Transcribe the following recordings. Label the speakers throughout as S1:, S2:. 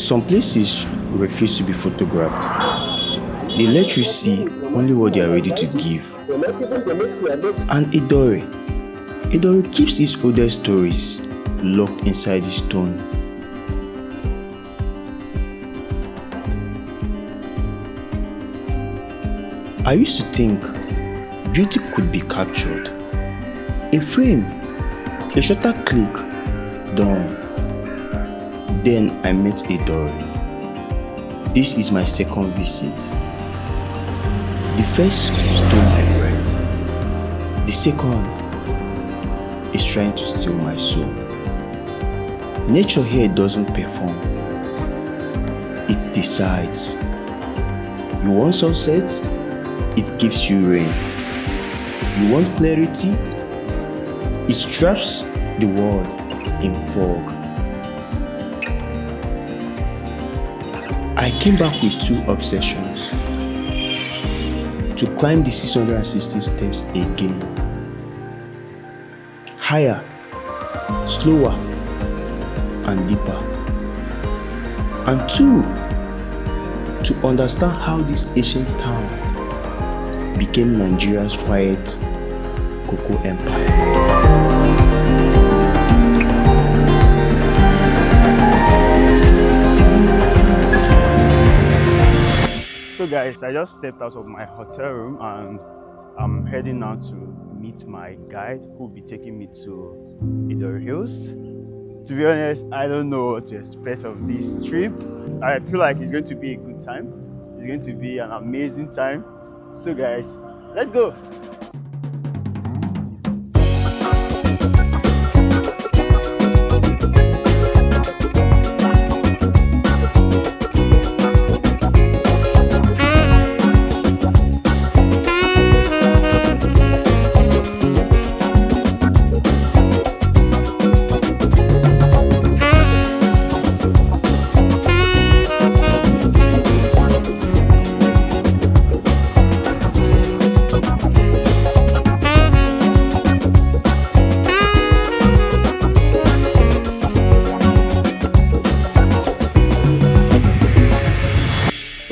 S1: Some places refuse to be photographed. They let you see only what they are ready to give. And Idanre keeps his oldest stories locked inside his stone. I used to think beauty could be captured. A frame, a shutter click, done. Then I met Idanre. This is my second visit. The first stole my breath. The second is trying to steal my soul. Nature here doesn't perform. It decides. You want sunset? It gives you rain. You want clarity? It traps the world in fog. I came back with two obsessions: to climb the 660 steps again, higher, slower, and deeper. And two, to understand how this ancient town became Nigeria's quiet cocoa empire.
S2: So guys, I just stepped out of my hotel room and I'm heading now to meet my guide who will be taking me to Idanre Hills. To be honest, I don't know what to expect of this trip. I feel like it's going to be a good time. It's going to be an amazing time. So guys, let's go.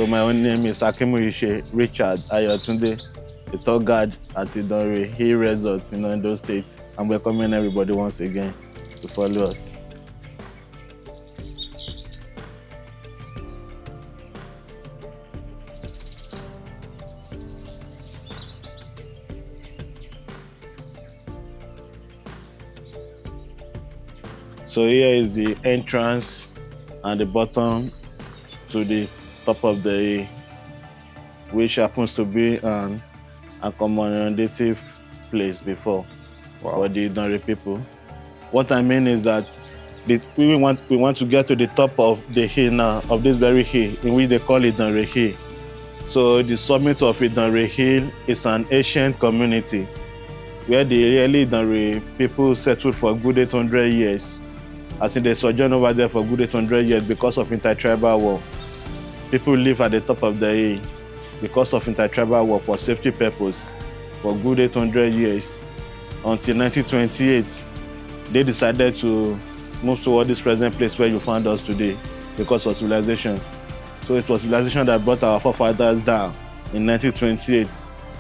S3: My own name is Akimuishe Richard Ayotunde, the tour guide at Idanre Hill Resort in Ondo State. I'm welcoming everybody once again to follow us. So here is the entrance and the bottom to the top of the hill, which happens to be an accommodative place before for the Idanre people. What I mean is that we want to get to the top of the hill now, of this very hill, in which they call Idanre Hill. So the summit of Idanre Hill is an ancient community where the early Idanre people settled for a good 800 years. As in, they sojourned over there for a good 800 years because of intertribal war. People live at the top of the hill because of intertribal war for safety purpose for good 800 years. Until 1928, they decided to move toward this present place where you found us today because of civilization. So it was civilization that brought our forefathers down in 1928.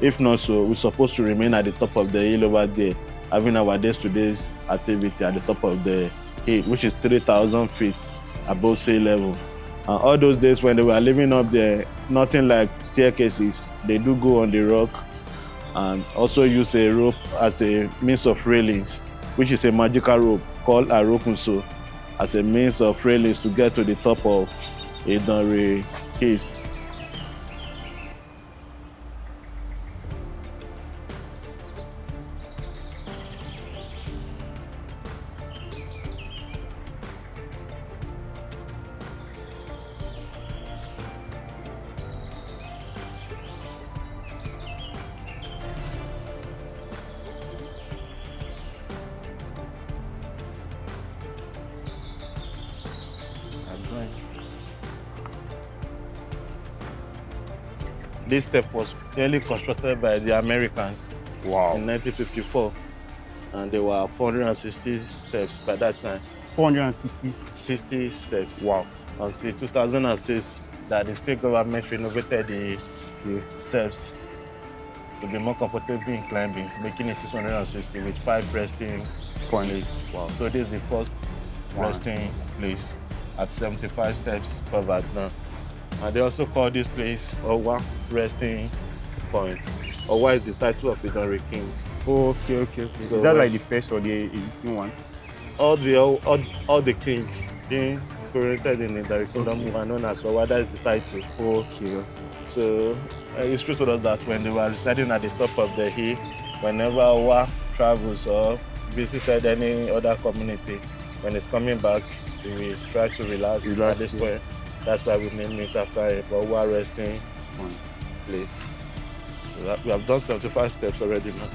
S3: If not so, we're supposed to remain at the top of the hill over there, having our days-to-days activity at the top of the hill, which is 3,000 feet above sea level. And all those days when they were living up there, nothing like staircases. They do go on the rock and also use a rope as a means of railings, which is a magical rope called Arokunso, as a means of railings to get to the top of Idanre Hills. This step was early constructed by the Americans in 1954, and there were 460 steps by that time.
S2: 460.
S3: 60 steps.
S2: Wow.
S3: Until 2006, that the state government renovated the steps to be more comfortable in climbing, making it 660 with 5 resting points.
S2: Wow.
S3: So this is the first
S2: Wow.
S3: resting place at 75 steps covered now. And they also call this place Owa Resting Point. Owa is the title of Idanre King.
S2: Oh, okay.
S3: So
S2: is that like the first or the existing one?
S3: All the kings being coronated in Idanre Kingdom were known as Owa. That is the title.
S2: Okay.
S3: So history told us that when they were residing at the top of the hill, whenever Owa travels or visited any other community, when he's coming back, he will try to relax at this point. That's why we named it after a Owa resting place. So we have done 75 steps already now.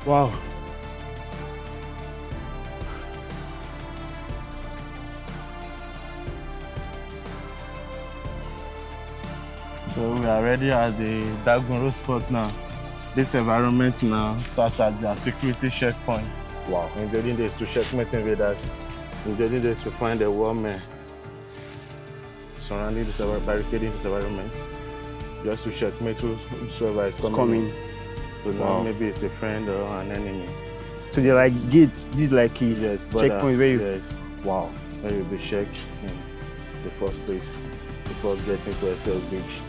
S2: Wow.
S3: So we are ready at the Dagunro spot now. This environment now serves as their security checkpoint.
S2: Wow.
S3: In the olden days to checkmate invaders. In the olden days to find the warmen surrounding this barricading this environment. Just to checkmate whoever is coming. So now maybe it's a friend or an enemy.
S2: So they're like gates. These like keys.
S3: Yes,
S2: checkpoint where you.
S3: Yes.
S2: Wow.
S3: Where you'll be checked in the first place before getting to SL Beach,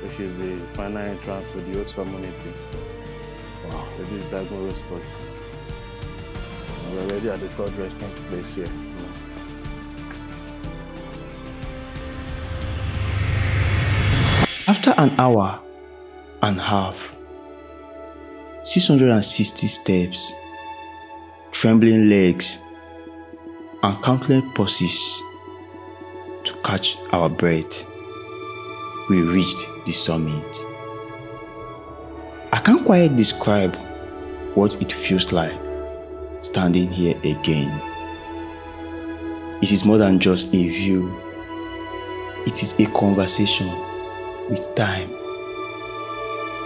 S3: which is the final entrance to the host community. Wow. So this is Dagunro spot. We're already at the third resting place here.
S1: After an hour and a half, 660 steps, trembling legs, and countless pauses to catch our breath, we reached the summit. I can't quite describe what it feels like standing here again. It is more than just a view. It is a conversation with time.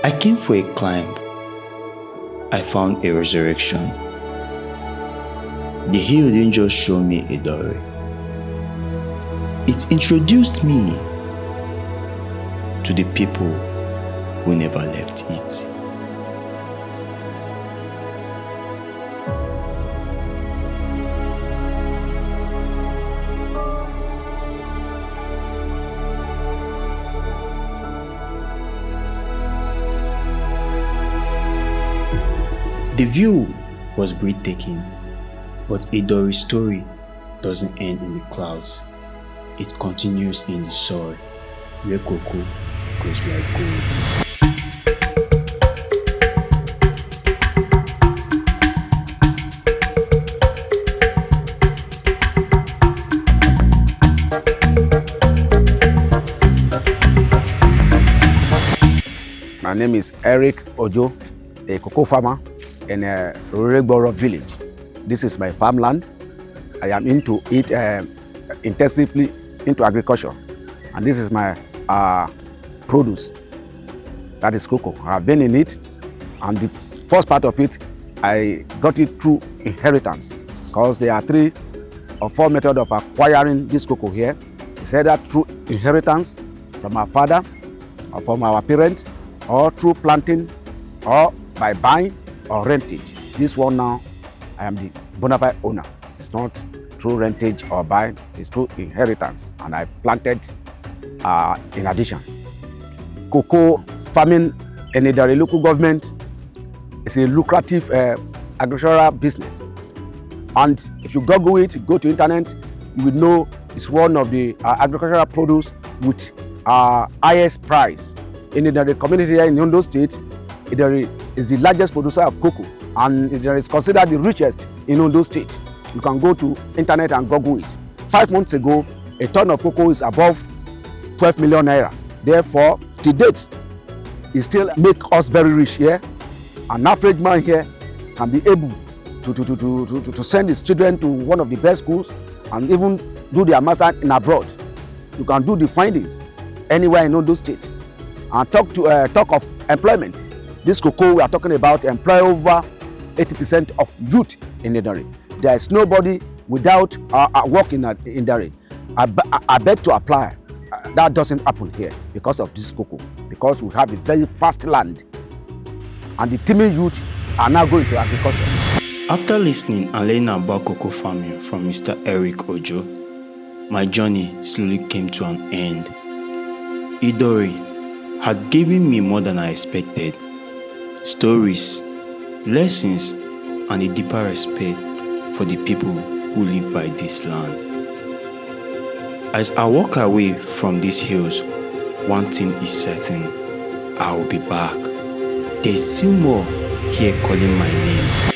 S1: I came for a climb. I found a resurrection. The hill didn't just show me Idanre. It introduced me to the people who never left it. The view was breathtaking, but Idanre's story doesn't end in the clouds. It continues in the soil, where cocoa grows like gold.
S4: My name is Eric Ojo, a cocoa farmer in Levithegrapher village. This is my farmland. I am into it intensively into agriculture, and this is my produce. That is cocoa. I have been in it, and the first part of it, I got it through inheritance, because there are 3 or 4 methods of acquiring this cocoa here. It's either through inheritance from our father or from our parents, or through planting, or by buying or rentage. This one now, I am the bona fide owner. It's not through rentage or buying, it's through inheritance, and I planted in addition. Cocoa farming in the Idanre local government is a lucrative agricultural business. And if you Google it, go to internet, you will know it's one of the agricultural produce with highest price. In the Idanre community here in Ondo State, Idanre is the largest producer of cocoa, and Idanre is considered the richest in Ondo State. You can go to internet and Google it. 5 months ago, a ton of cocoa is above 12 million naira. Therefore, to date, it still make us very rich here. An average man here can be able to send his children to one of the best schools and even do their master in abroad. You can do the findings anywhere in those states. And talk of employment. This cocoa we are talking about employ over 80% of youth in Idanre. There is nobody without work in Idanre. I beg to apply. That doesn't happen here because of this cocoa, because we have a very fast land and the teeming youth are now going to agriculture.
S1: After listening and learning about cocoa farming from Mr. Eric Ojo, my journey slowly came to an end. Idanre had given me more than I expected. Stories, lessons, and a deeper respect for the people who live by this land. As I walk away from these hills, one thing is certain: I will be back. There's still more here calling my name.